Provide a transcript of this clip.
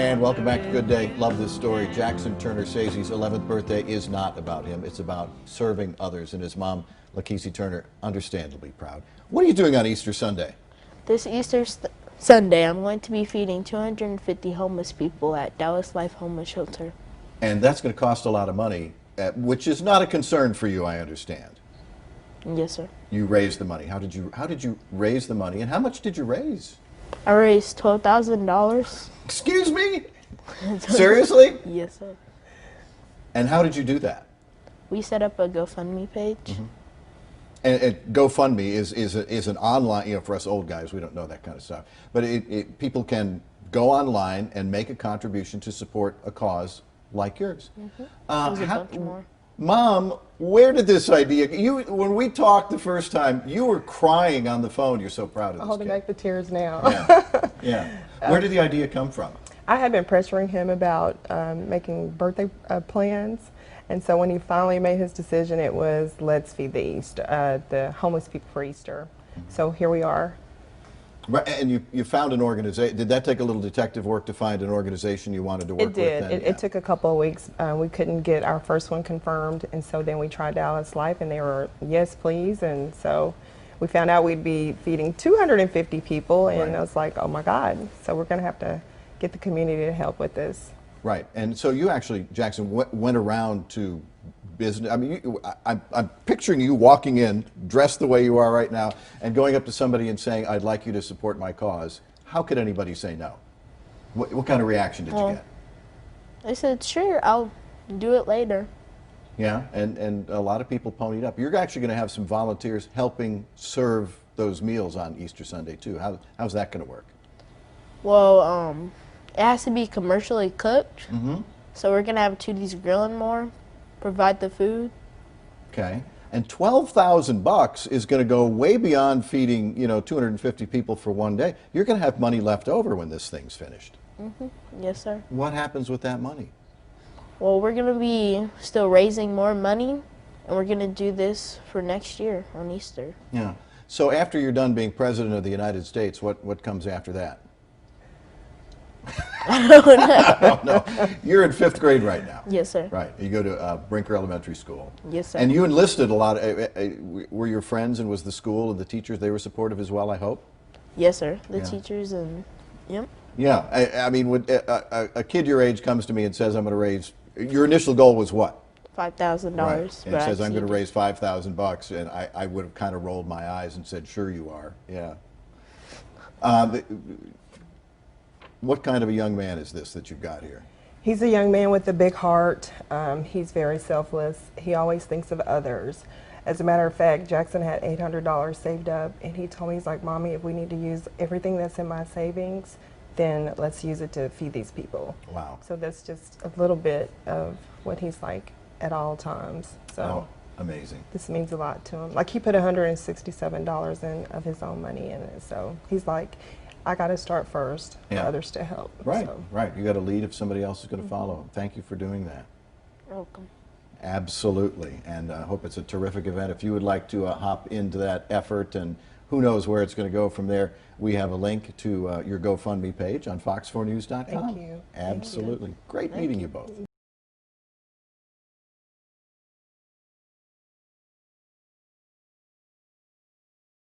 And welcome back to Good Day. Love this story. Jackson Turner Sazy's 11th birthday is not about him. It's about serving others. And his mom, Lakisi Turner, understandably proud. What are you doing on Easter Sunday? This Easter Sunday, I'm going to be feeding 250 homeless people at Dallas Life Homeless Shelter. And that's going to cost a lot of money, which is not a concern for you, I understand. Yes, sir. You raised the money. How did you raise the money, and how much did you raise? I raised $12,000. Excuse me? Seriously? Yes, sir. And how did you do that? We set up a GoFundMe page. Mm-hmm. And GoFundMe is an online, for us old guys, we don't know that kind of stuff. But people can go online and make a contribution to support a cause like yours. Mm-hmm. There's a bunch more. Mom, where did this idea? When we talked the first time, you were crying on the phone. You're so proud of this Holding kid. back the tears now. Yeah. Yeah. Where did the idea come from? I had been pressuring him about making birthday plans, and so when he finally made his decision, it was let's feed the homeless people for Easter. Mm-hmm. So here we are. Right, and you found an organization. Did that take a little detective work to find an organization you wanted to work with? It did. Then? It took a couple of weeks. We couldn't get our first one confirmed, and so then we tried Dallas Life, and they were, yes, please. And so we found out we'd be feeding 250 people, and Right. I was like, oh my God. So we're going to have to get the community to help with this. Right, and so you actually, Jackson, went around to business. I mean, I'm picturing you walking in, dressed the way you are right now, and going up to somebody and saying, I'd like you to support my cause. How could anybody say no? What kind of reaction did you get? I said, sure, I'll do it later. Yeah, and a lot of people ponied up. You're actually going to have some volunteers helping serve those meals on Easter Sunday, too. How's that going to work? Well, it has to be commercially cooked. Mm-hmm. So we're going to have Tootie's Grillin' More provide the food. Okay. And $12,000 is going to go way beyond feeding, 250 people for one day. You're going to have money left over when this thing's finished. Mm-hmm. Yes, sir. What happens with that money? Well, we're going to be still raising more money, and we're going to do this for next year on Easter. Yeah. So after you're done being president of the United States, what comes after that? I don't know. You're in 5th grade right now. Yes, sir. Right. You go to Brinker Elementary School. Yes, sir. And you enlisted a lot. Were your friends and was the school and the teachers, they were supportive as well, I hope? Yes, sir. The Yeah. teachers and, yep. Yeah. I mean, when a kid your age comes to me and says, I'm going to raise, your initial goal was what? $5,000. Right. And says, I'm going to raise $5,000, and I would have kind of rolled my eyes and said, sure you are. Yeah. What kind of a young man is this that you've got here? He's a young man with a big heart. He's very selfless. He always thinks of others. As a matter of fact, Jackson had $800 saved up, and he told me, he's like, Mommy, if we need to use everything that's in my savings, then let's use it to feed these people. Wow. So that's just a little bit of what he's like at all times. So amazing. this means a lot to him. Like, he put $167 in of his own money in it. So he's like, I got to start first for others to help. Right, so. right. You got to lead if somebody else is going to follow. Thank you for doing that. You're welcome. Absolutely, and I hope it's a terrific event. If you would like to hop into that effort, and who knows where it's going to go from there, we have a link to your GoFundMe page on fox4news.com. Thank you. Absolutely. Great meeting you both.